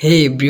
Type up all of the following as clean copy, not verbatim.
Hey bro.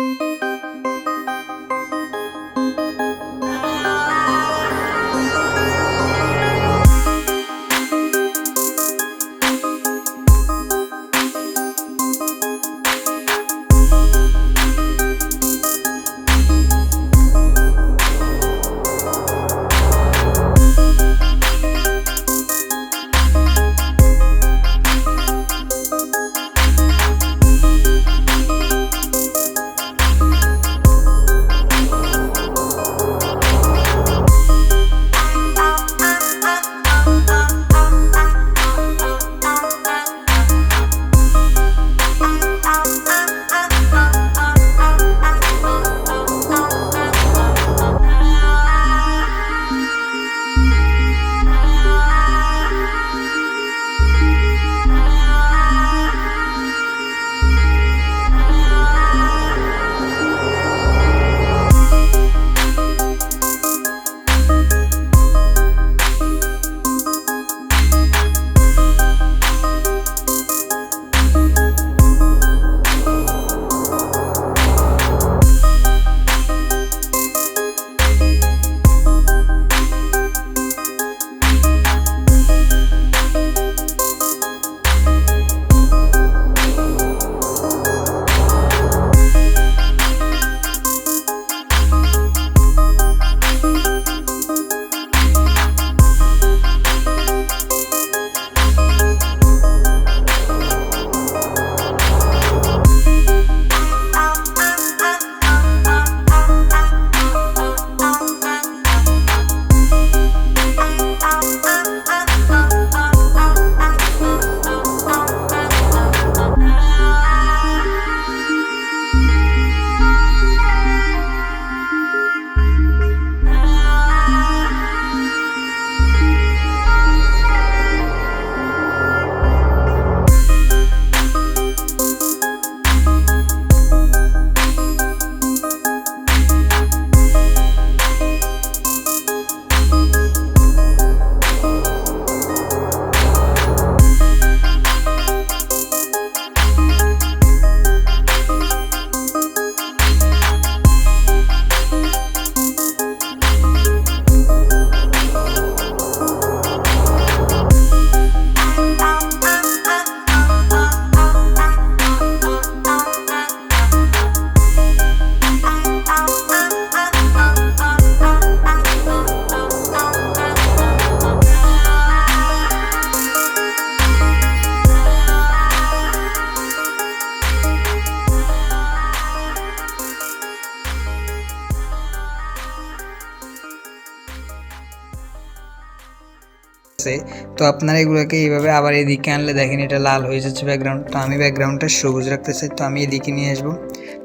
তো আপনারা এগুলোকে এইভাবে আবার এদিকে আনলে দেখেন এটা লাল হয়ে যাচ্ছে ব্যাকগ্রাউন্ড। তো আমি ব্যাকগ্রাউন্ডটা সবুজ রাখতে চাই, তো আমি এদিকে নিয়ে আসবো।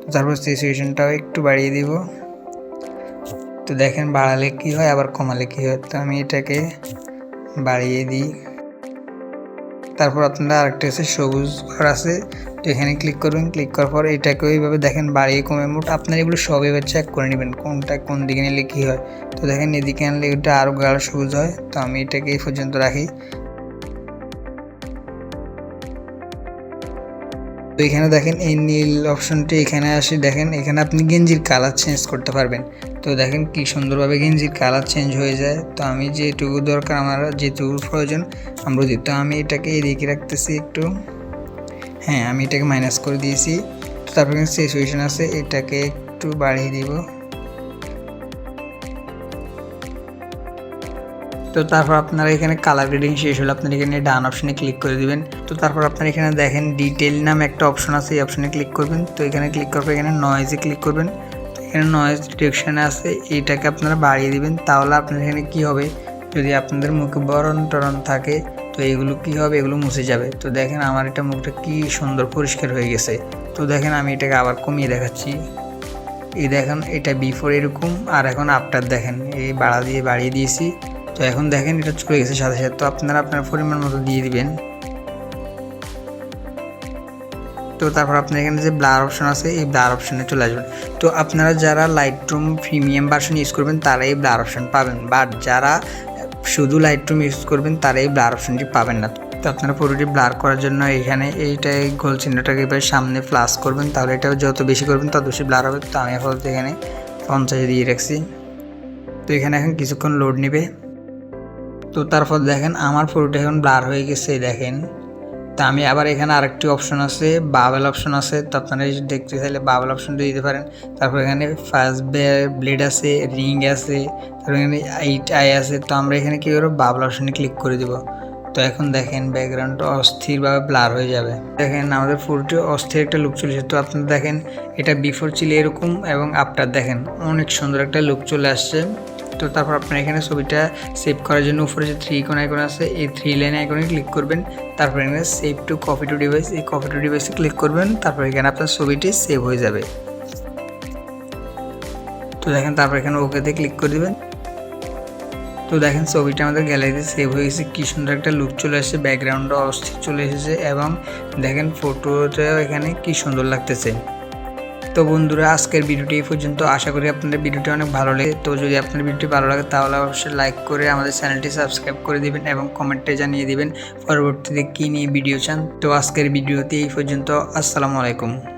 তো তারপর সিচুয়েশনটাও একটু বাড়িয়ে দিব। তো দেখেন বাড়ালে কি হয় আবার কমালে কি হয়, তো আমি এটাকে বাড়িয়ে দিই। তারপর আপনারা আরেকটা আছে সবুজ ঘর আছে, তো এখানে ক্লিক করবেন। ক্লিক করার পর এটাকে ওইভাবে দেখেন বাড়িয়ে কমে মোট আপনারা এগুলো সব এবার চেক করে নেবেন কোনটা কোন দিকে নিলে কী হয়। তো দেখেন এদিকে আনলে এটা আরও গাঢ় সবুজ হয়, তো আমি এটাকে এই পর্যন্ত রাখি। তো এখানে দেখেন এই নীল অপশনটি এখানে আসি, দেখেন এখানে আপনি গেঞ্জির কালার চেঞ্জ করতে পারবেন। তো দেখেন কি সুন্দরভাবে গেঞ্জির কালার চেঞ্জ হয়ে যায়। তো আমি যেটুকু দরকার আমার যেটুকু প্রয়োজন আমরা দিই। তো আমি এটাকে এদিকে রাখতেছি একটু, হ্যাঁ আমি এটাকে মাইনাস করে দিয়েছি। তো তারপর সিচুয়েশন আছে, এটাকে একটু বাড়িয়ে দিব। তো তারপর আপনারা এখানে কালার গ্রেডিং শেষ হলে আপনারা এখানে ডান অপশনে ক্লিক করে দিবেন। তো তারপর আপনারা এখানে দেখেন ডিটেইল নাম একটা অপশন আছে, এই অপশনে ক্লিক করবেন। তো এখানে ক্লিক করার পর এখানে নয়েজে ক্লিক করবেন। তো এখানে নয়েজ ডিটেকশনে আছে, এইটাকে আপনারা বাড়িয়ে দিবেন। তাহলে আপনার এখানে কি হবে, যদি আপনাদের মুখে বরণ টরণ থাকে তো এগুলো কি হবে, এগুলো মুছে যাবে। তো দেখেন আমার এটা মুখটা কি সুন্দর পরিষ্কার হয়ে গেছে। তো দেখেন আমি এটাকে আবার কমিয়ে দেখাচ্ছি। এই দেখেন এটা বিফোর এরকম, আর এখন আফটার দেখেন এই বাড়িয়ে দিয়েছি। তো এখন দেখেন এটা চলে গেছে সাথে সাথে। তো আপনারা আপনার পরিমাণ মতো দিয়ে দিবেন। তো তারপর আপনার এখানে যে ব্লার অপশন আছে, এই ব্লার অপশনে চলে আসবেন। তো আপনারা যারা লাইটরুম প্রিমিয়াম ভার্সন ইউজ করবেন তারা এই ব্লার অপশন পাবেন, বাট যারা শুধু লাইটরুম ইউজ করবেন তারা এই ব্লার অপশনটি পাবেন না। তো আপনারা পুরোটি ব্লার করার জন্য এখানে এইটাই গোল চিহ্নটাকে এবার সামনে প্লাস করবেন, তাহলে এটা যত বেশি করবেন তত বেশি ব্লার হবে। তো আমি আপাতত এখানে 50 দিয়ে রাখছি। তো এখানে এখন কিছুক্ষণ লোড নেবে। তো তারপর দেখেন আমার পুরোটা এখন ব্লার হয়ে গেছে দেখেন। তো আমি আবার এখানে আরেকটি অপশন আছে, বাবেল অপশন আছে। তো আপনারা দেখতে চাইলে বাবেল অপশনটা দিতে পারেন। তারপর এখানে ফার্স্ট ব্লেড আছে, রিং আছে, তারপর এখানে 8 আই আছে। তো আমরা এখানে কী করবো, বাবেল অপশনে ক্লিক করে দেবো। তো এখন দেখেন ব্যাকগ্রাউন্ডটা অস্থিরভাবে ব্লার হয়ে যাবে। দেখেন আমাদের পুরোটি অস্থির একটা লুক চলে এসেছে। তো আপনারা দেখেন এটা বিফোর ছিল এরকম এবং আফটার দেখেন অনেক সুন্দর একটা লুক চলে আসছে। তো তারপর আপনার এখানে ছবিটা সেভ করার জন্য উপরে যে 3 আইকন আছে, এই 3 লাইন আইকনে ক্লিক করবেন। তারপর এখানে save two copy to device, এই কপি টু ডিভাইসে ক্লিক করবেন। তারপর এখানে আপনার ছবিটি সেভ হয়ে যাবে। তো দেখেন তারপর এখানে ওকেতে ক্লিক করে দেবেন। তো দেখেন ছবিটা আমাদের গ্যালারিতে সেভ হয়ে গেছে। কী সুন্দর একটা লুক চলে আসছে, ব্যাকগ্রাউন্ডও অস্থির চলে এসেছে এবং দেখেন ফটোটাও এখানে কী সুন্দর লাগতেছে। তো বন্ধুরা আজকের ভিডিওটি এই পর্যন্ত। আশা করি আপনাদের ভিডিওটি অনেক ভালো লাগে। তো যদি আপনার ভিডিওটি ভালো লাগে তাহলে অবশ্যই লাইক করে আমাদের চ্যানেলটি সাবস্ক্রাইব করে দিবেন এবং কমেন্টে জানিয়ে দিবেন পরবর্তীতে কী নিয়ে ভিডিও চান। তো আজকের ভিডিওটি এই পর্যন্ত। আসসালামু আলাইকুম।